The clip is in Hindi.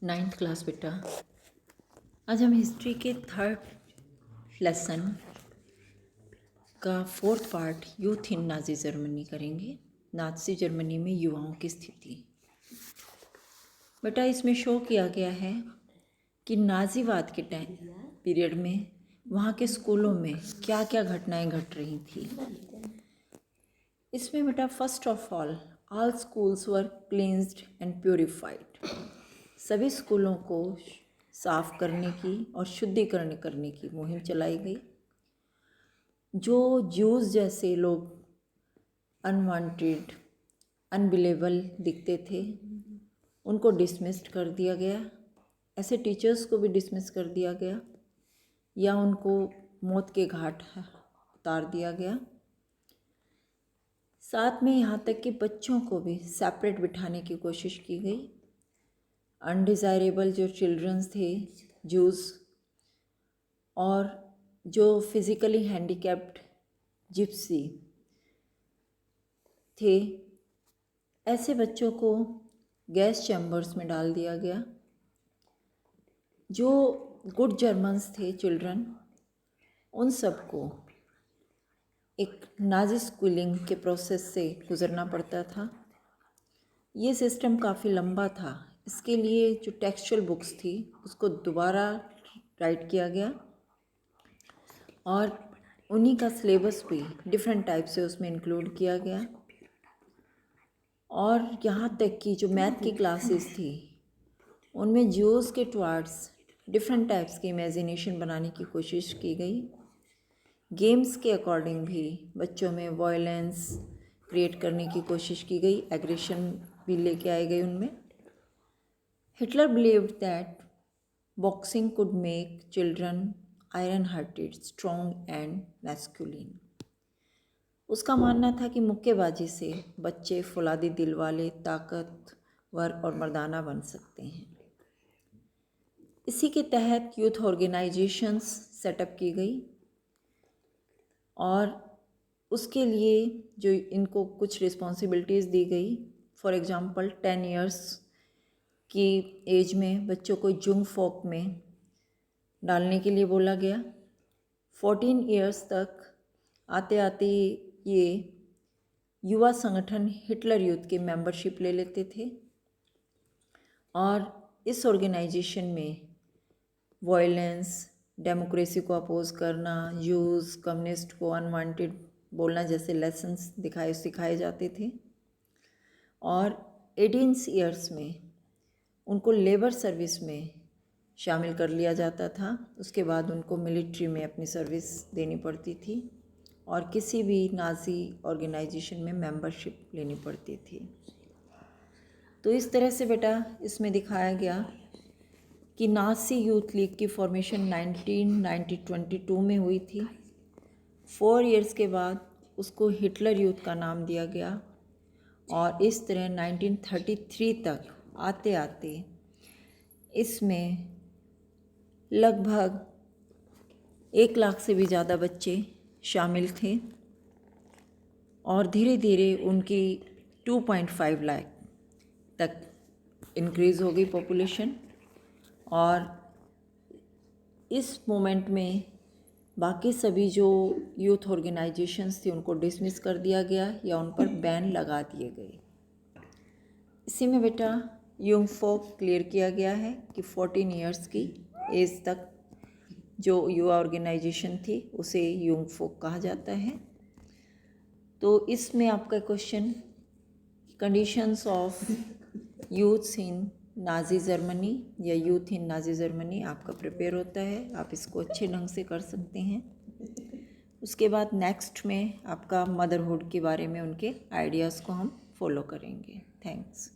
नाइन्थ क्लास बेटा। आज हम हिस्ट्री के थर्ड लेसन का fourth part youth in Nazi Germany करेंगे। नाजी जर्मनी में युवाओं की स्थिति। बेटा इसमें शो किया गया है कि नाजीवाद के टाइम पीरियड में वहाँ के स्कूलों में क्या क्या घटनाएं घट रही थी। इसमें बेटा first of all schools were cleansed and purified. सभी स्कूलों को साफ करने की और शुद्धिकरण करने की मुहिम चलाई गई। जो ज्यूज़ जैसे लोग अनवांटेड अनबिलेबल दिखते थे उनको डिसमिस्ड कर दिया गया। ऐसे टीचर्स को भी डिसमिस कर दिया गया या उनको मौत के घाट उतार दिया गया। साथ में यहाँ तक कि बच्चों को भी सेपरेट बिठाने की कोशिश की गई। अनडिज़ायरेबल जो चिल्ड्रंस थे जूस और जो फिज़िकली हैंडीकैप्ड जिप्सी थे, ऐसे बच्चों को गैस चैम्बर्स में डाल दिया गया। जो गुड जर्मन्स थे चिल्ड्रन, उन सबको एक नाजी स्कूलिंग के प्रोसेस से गुज़रना पड़ता था। ये सिस्टम काफ़ी लंबा था। इसके लिए जो टेक्सचुअल बुक्स थी उसको दोबारा राइट किया गया और उन्हीं का सिलेबस भी डिफरेंट टाइप से उसमें इंक्लूड किया गया। और यहाँ तक कि जो मैथ की क्लासेस थी उनमें ज्यूज़ के टुवार्ड्स डिफरेंट टाइप्स की इमेजिनेशन बनाने की कोशिश की गई। गेम्स के अकॉर्डिंग भी बच्चों में वायलेंस क्रिएट करने की कोशिश की गई, एग्रेशन भी लेके आए गए उनमें। Hitler believed that boxing could make children iron hearted, strong and masculine. उसका मानना था कि मुक्केबाजी से बच्चे फौलादी दिल वाले, ताकतवर और मर्दाना बन सकते हैं। इसी के तहत यूथ ऑर्गेनाइजेशंस सेटअप की गई और उसके लिए जो इनको कुछ रिस्पॉन्सिबिलिटीज़ दी गई। फॉर एग्ज़ाम्पल 10 इयर्स की एज में बच्चों को जुंग फोक में डालने के लिए बोला गया। 14 इयर्स तक आते आते ये युवा संगठन हिटलर यूथ के मेंबरशिप ले लेते थे और इस ऑर्गेनाइजेशन में वायलेंस, डेमोक्रेसी को अपोज करना, यूज़, कम्युनिस्ट को अनवांटेड बोलना जैसे लेसन्स सिखाए जाते थे। और 18 इयर्स में उनको लेबर सर्विस में शामिल कर लिया जाता था। उसके बाद उनको मिलिट्री में अपनी सर्विस देनी पड़ती थी और किसी भी नाजी ऑर्गेनाइजेशन में मेंबरशिप लेनी पड़ती थी। तो इस तरह से बेटा इसमें दिखाया गया कि नाजी यूथ लीग की फॉर्मेशन 1922 में हुई थी। 4 इयर्स के बाद उसको हिटलर यूथ का नाम दिया गया और इस तरह 1933 तक आते आते इसमें लगभग 1 लाख से भी ज़्यादा बच्चे शामिल थे और धीरे धीरे उनकी 2.5 लाख तक इंक्रीज़ हो गई पॉपुलेशन। और इस मोमेंट में बाकी सभी जो यूथ ऑर्गेनाइजेशंस थी उनको डिसमिस कर दिया गया या उन पर बैन लगा दिए गए। इसी में बेटा यंग फोक क्लियर किया गया है कि 14 इयर्स की एज तक जो युवा ऑर्गेनाइजेशन थी उसे यंग फोक कहा जाता है। तो इसमें आपका question conditions of youths in Nazi Germany या यूथ इन नाजी जर्मनी आपका प्रिपेयर होता है। आप इसको अच्छे ढंग से कर सकते हैं। उसके बाद नेक्स्ट में आपका मदरहुड के बारे में उनके आइडियाज़ को हम फॉलो करेंगे। थैंक्स।